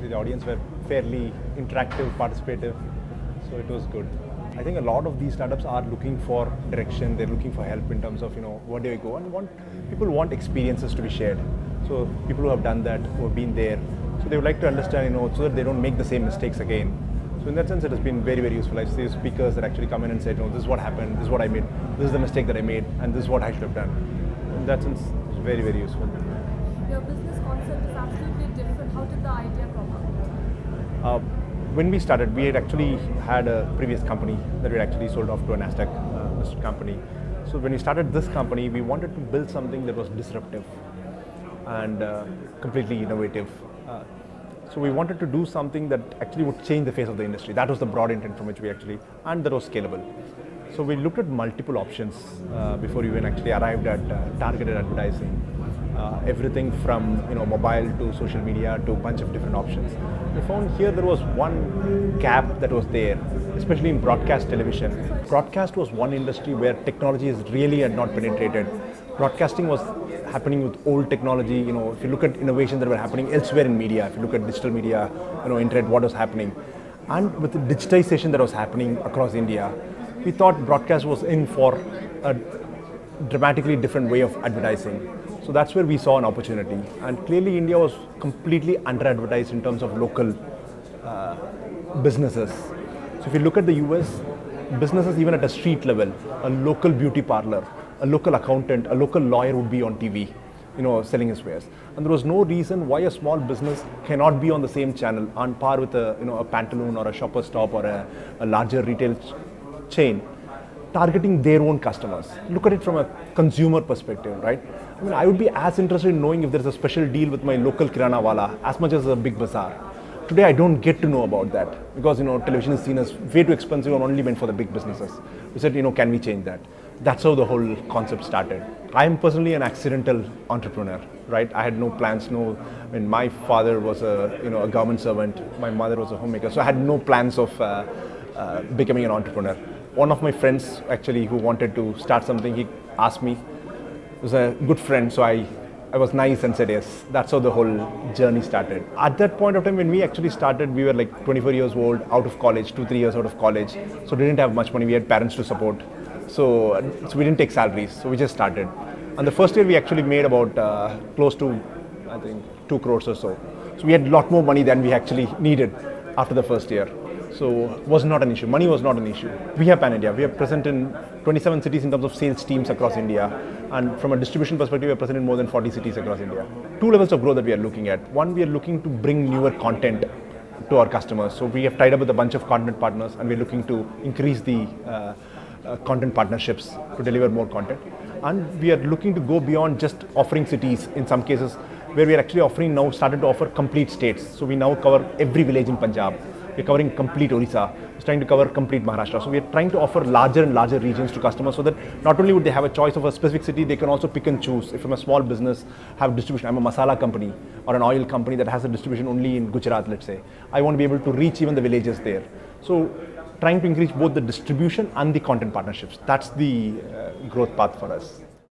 Actually, the audience were fairly interactive, participative, so it was good. I think a lot of these startups are looking for direction. They're looking for help in terms of where do I go, and people want experiences to be shared. So people who have done that, who have been there, so they would like to understand so that they don't make the same mistakes again. So in that sense, it has been very, very useful. I see speakers that actually come in and say, this is what happened, this is what I made, this is the mistake that I made, and this is what I should have done. In that sense, it's very, very useful. Your business concept is absolutely different. How did the idea come up? When we started, we had actually had a previous company that we had actually sold off to a NASDAQ listed company. So when we started this company, we wanted to build something that was disruptive and completely innovative. So we wanted to do something that actually would change the face of the industry. That was the broad intent from which we and that was scalable. So we looked at multiple options before we even actually arrived at targeted advertising. Everything from mobile to social media to a bunch of different options. We found here there was one gap that was there, especially in broadcast television. Broadcast was one industry where technology is really had not penetrated. Broadcasting was happening with old technology. If you look at innovations that were happening elsewhere in media, if you look at digital media, internet, what was happening, and with the digitization that was happening across India, we thought broadcast was in for a dramatically different way of advertising. So that's where we saw an opportunity, and clearly India was completely under-advertised in terms of local businesses. So if you look at the US, businesses even at a street level, a local beauty parlor, a local accountant, a local lawyer would be on TV, selling his wares. And there was no reason why a small business cannot be on the same channel on par with a Pantaloon or a Shoppers Stop or a larger retail chain, targeting their own customers. Look at it from a consumer perspective, right? I mean, I would be as interested in knowing if there's a special deal with my local kirana wala as much as a big bazaar. Today, I don't get to know about that because television is seen as way too expensive and only meant for the big businesses. We said, can we change that? That's how the whole concept started. I am personally an accidental entrepreneur, right? I had no plans, my father was a government servant, my mother was a homemaker, so I had no plans of becoming an entrepreneur. One of my friends actually who wanted to start something, he asked me. It was a good friend, so I was nice and said yes. That's how the whole journey started. At that point of time when we actually started, we were like 24 years old, out of college, 2-3 years out of college. So we didn't have much money, we had parents to support. So we didn't take salaries, so we just started. And the first year we actually made about close to, I think, 2 crores or so. So we had a lot more money than we actually needed after the first year. So it was not an issue. Money was not an issue. We have pan-India. We are present in 27 cities in terms of sales teams across India. And from a distribution perspective, we are present in more than 40 cities across India. 2 levels of growth that we are looking at. One, we are looking to bring newer content to our customers. So we have tied up with a bunch of content partners and we're looking to increase the content partnerships to deliver more content. And we are looking to go beyond just offering cities in some cases where we are actually offering now, started to offer complete states. So we now cover every village in Punjab. We're covering complete Orissa. We're trying to cover complete Maharashtra. So we're trying to offer larger and larger regions to customers so that not only would they have a choice of a specific city, they can also pick and choose. If I'm a small business, have distribution, I'm a masala company or an oil company that has a distribution only in Gujarat, let's say. I want to be able to reach even the villages there. So trying to increase both the distribution and the content partnerships. That's the growth path for us.